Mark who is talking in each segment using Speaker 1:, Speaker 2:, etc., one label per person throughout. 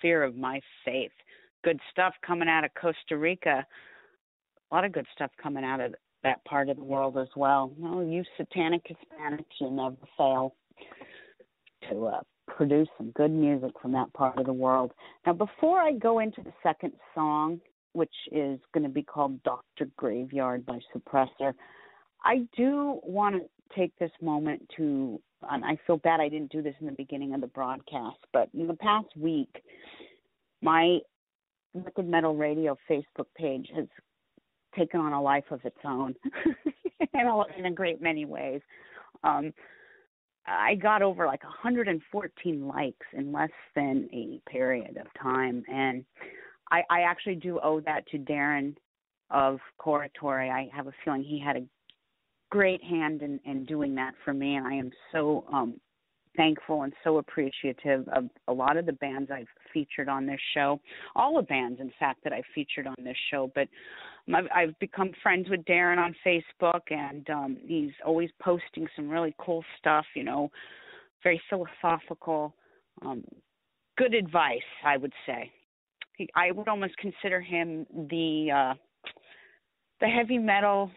Speaker 1: Fear of My Faith. Good stuff coming out of Costa Rica. A lot of good stuff coming out of that part of the world as well. Well, you satanic Hispanics, you never fail to produce some good music from that part of the world. Now, before I go into the second song, which is going to be called Dr. Graveyard by Suppressor, I do want to take this moment to, and I feel bad I didn't do this in the beginning of the broadcast, but in the past week, my Wicked Metal Radio Facebook page has taken on a life of its own in a great many ways. I got over like 114 likes in less than a period of time, and I actually do owe that to Darren of Coratory. I have a feeling he had a great hand in doing that for me, and I am so thankful and so appreciative of a lot of the bands I've featured on this show, all the bands, in fact, that I've featured on this show. But I've become friends with Darren on Facebook, and he's always posting some really cool stuff, you know, very philosophical, good advice, I would say. I would almost consider him the heavy metal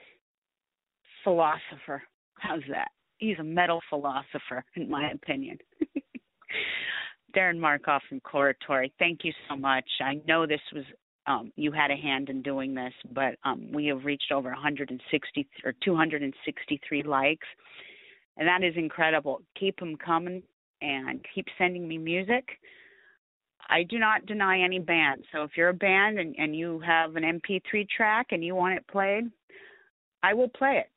Speaker 1: philosopher. How's that? He's a metal philosopher, in my opinion. Darren Markoff from Coratory, thank you so much. I know this was you had a hand in doing this, but we have reached over 160 or 263 likes, and that is incredible. Keep them coming and keep sending me music. I do not deny any band. So if you're a band and you have an MP3 track and you want it played, I will play it.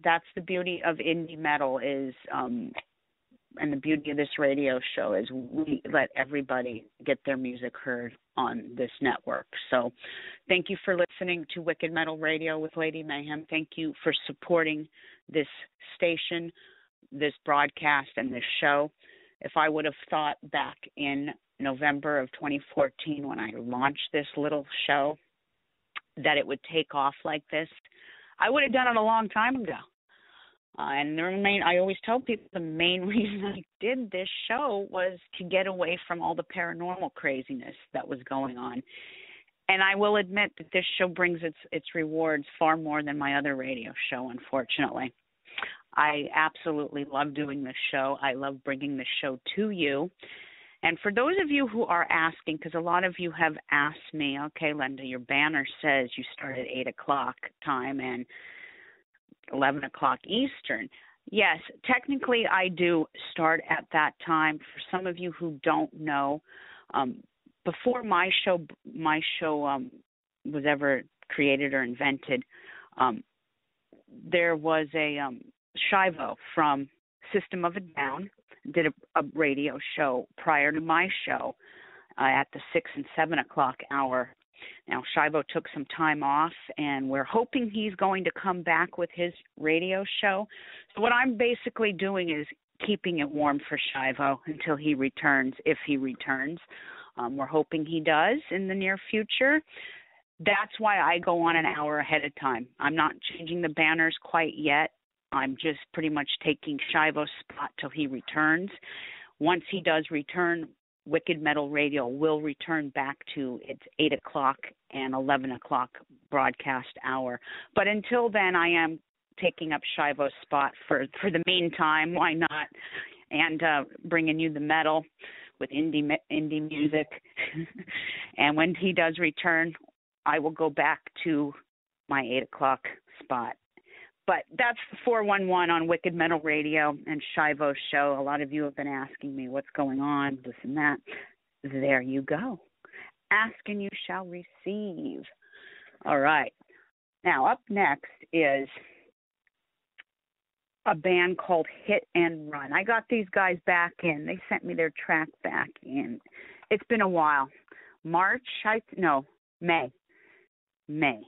Speaker 1: That's the beauty of indie metal is, and the beauty of this radio show is we let everybody get their music heard on this network. So thank you for listening to Wicked Metal Radio with Lady Mayhem. Thank you for supporting this station, this broadcast, and this show. If I would have thought back in November of 2014 when I launched this little show that it would take off like this, I would have done it a long time ago. And I always tell people the main reason I did this show was to get away from all the paranormal craziness that was going on. And I will admit that this show brings its rewards far more than my other radio show, unfortunately. I absolutely love doing this show. I love bringing the show to you. And for those of you who are asking, because a lot of you have asked me, okay, Linda, your banner says you start at 8 o'clock time, and 11 o'clock Eastern. Yes, technically I do start at that time. For some of you who don't know, before my show was ever created or invented, there was a Shivo from System of a Down did a radio show prior to my show at the 6 and 7 o'clock hour. Now, Shivo took some time off, and we're hoping he's going to come back with his radio show. So what I'm basically doing is keeping it warm for Shivo until he returns, if he returns. We're hoping he does in the near future. That's why I go on an hour ahead of time. I'm not changing the banners quite yet. I'm just pretty much taking Shivo's spot till he returns. Once he does return, Wicked Metal Radio will return back to its 8 o'clock and 11 o'clock broadcast hour. But until then, I am taking up Shivo's spot for the meantime. Why not? And bringing you the metal with indie music. And when he does return, I will go back to my 8 o'clock spot. But that's 411 on Wicked Metal Radio and Shivo's show. A lot of you have been asking me what's going on, this and that. There you go. Ask and you shall receive. All right. Now, up next is a band called Hit and Run. I got these guys back in. They sent me their track back in. It's been a while. May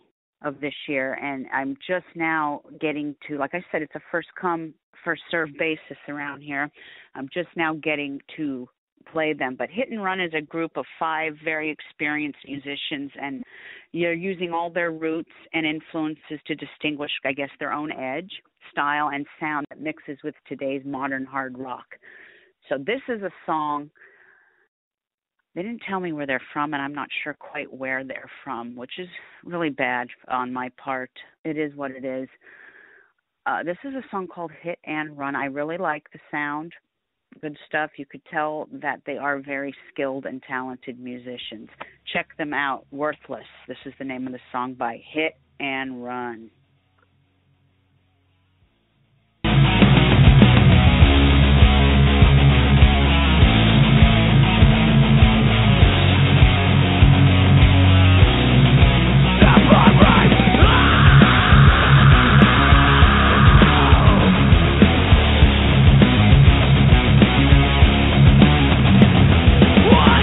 Speaker 1: of this year, and I'm just now getting to, like I said, it's a first come, first serve basis around here. I'm just now getting to play them. But Hit and Run is a group of 5 very experienced musicians, and you're using all their roots and influences to distinguish, I guess, their own edge, style, and sound that mixes with today's modern hard rock. So this is a song. They didn't tell me where they're from, and I'm not sure quite where they're from, which is really bad on my part. It is what it is. This is a song called Hit and Run. I really like the sound. Good stuff. You could tell that they are very skilled and talented musicians. Check them out. Worthless. This is the name of the song by Hit and Run.
Speaker 2: What?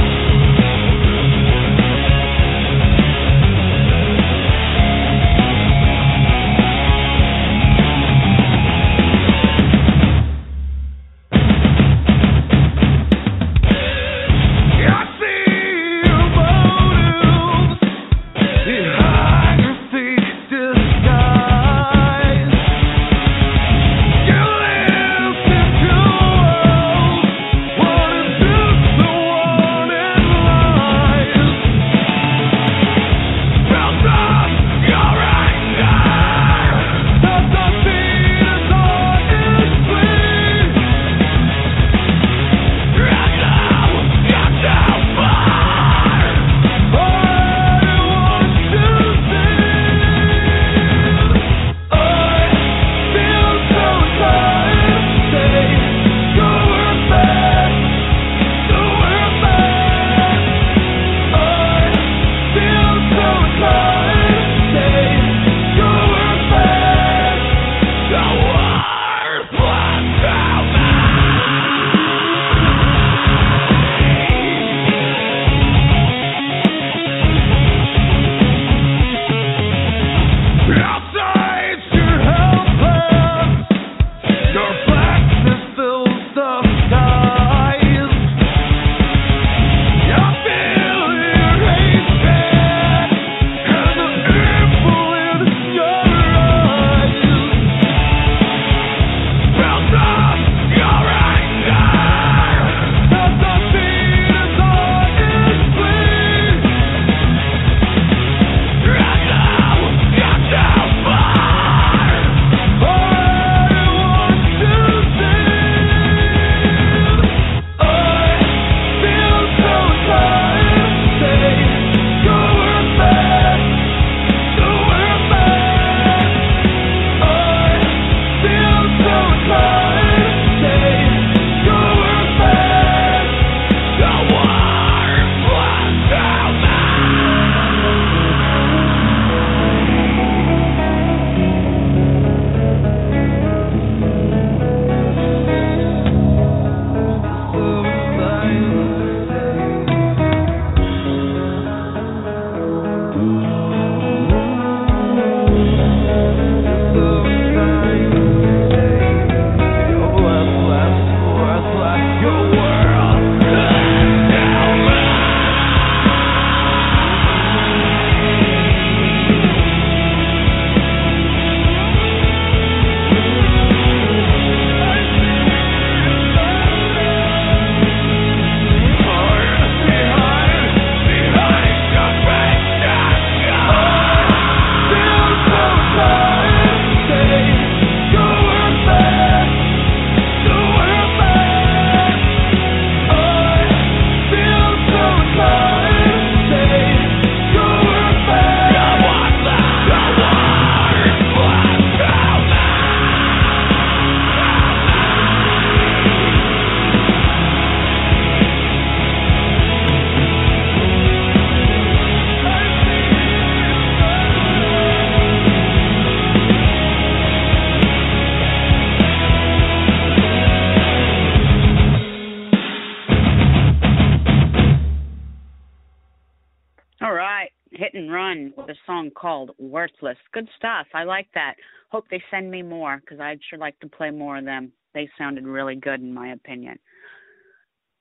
Speaker 1: Fun with a song called Worthless. Good stuff. I like that. Hope they send me more because I'd sure like to play more of them. They sounded really good in my opinion.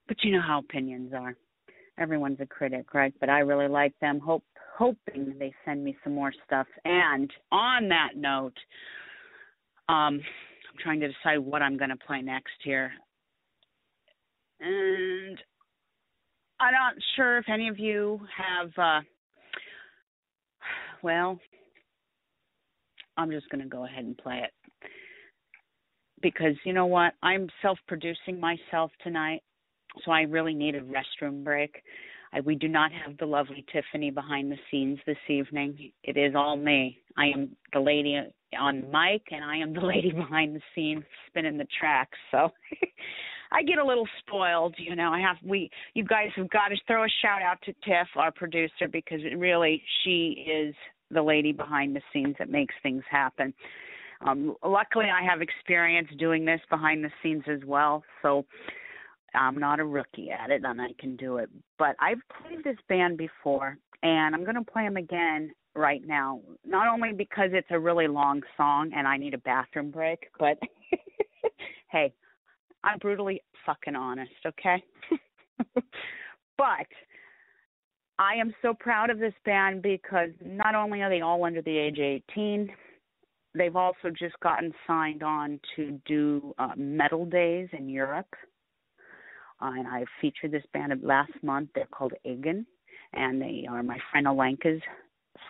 Speaker 1: But you know how opinions are. Everyone's a critic, right? But I really like them. Hoping they send me some more stuff. And on that note, I'm trying to decide what I'm going to play next here. And I'm not sure if any of you have, well, I'm just going to go ahead and play it. Because you know what? I'm self-producing myself tonight, so I really need a restroom break. We do not have the lovely Tiffany behind the scenes this evening. It is all me. I am the lady on mic, and I am the lady behind the scenes spinning the tracks. So I get a little spoiled, you know. You guys have got to throw a shout out to Tiff, our producer, because she is the lady behind the scenes that makes things happen. Luckily, I have experience doing this behind the scenes as well, so I'm not a rookie at it, and I can do it. But I've played this band before, and I'm going to play them again right now, not only because it's a really long song and I need a bathroom break, but hey, I'm brutally fucking honest, okay? But I am so proud of this band because not only are they all under the age of 18, they've also just gotten signed on to do metal days in Europe. And I featured this band last month. They're called Egan, and they are my friend Alenka's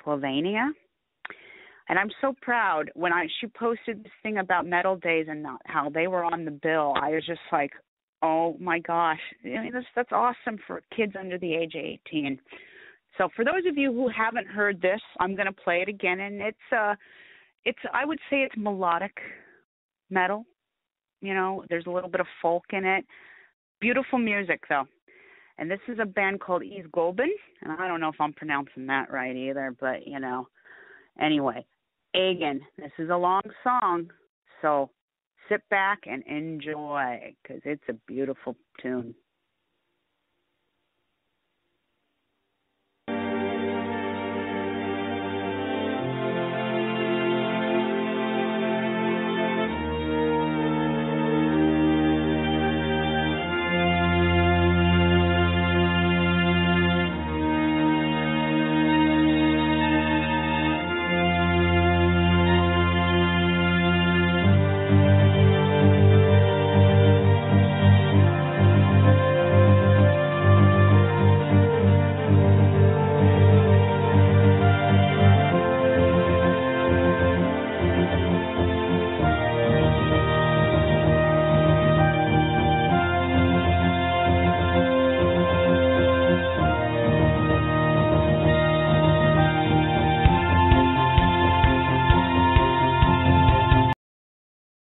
Speaker 1: Slovenia. And I'm so proud. When she posted this thing about metal days and how they were on the bill, I was just like, oh my gosh, I mean, that's awesome for kids under the age of 18. So for those of you who haven't heard this, I'm going to play it again, and it's I would say it's melodic metal. You know, there's a little bit of folk in it. Beautiful music, though. And this is a band called Ease Golben, and I don't know if I'm pronouncing that right either, but, you know. Anyway, Egan, this is a long song, so sit back and enjoy, because it's a beautiful tune.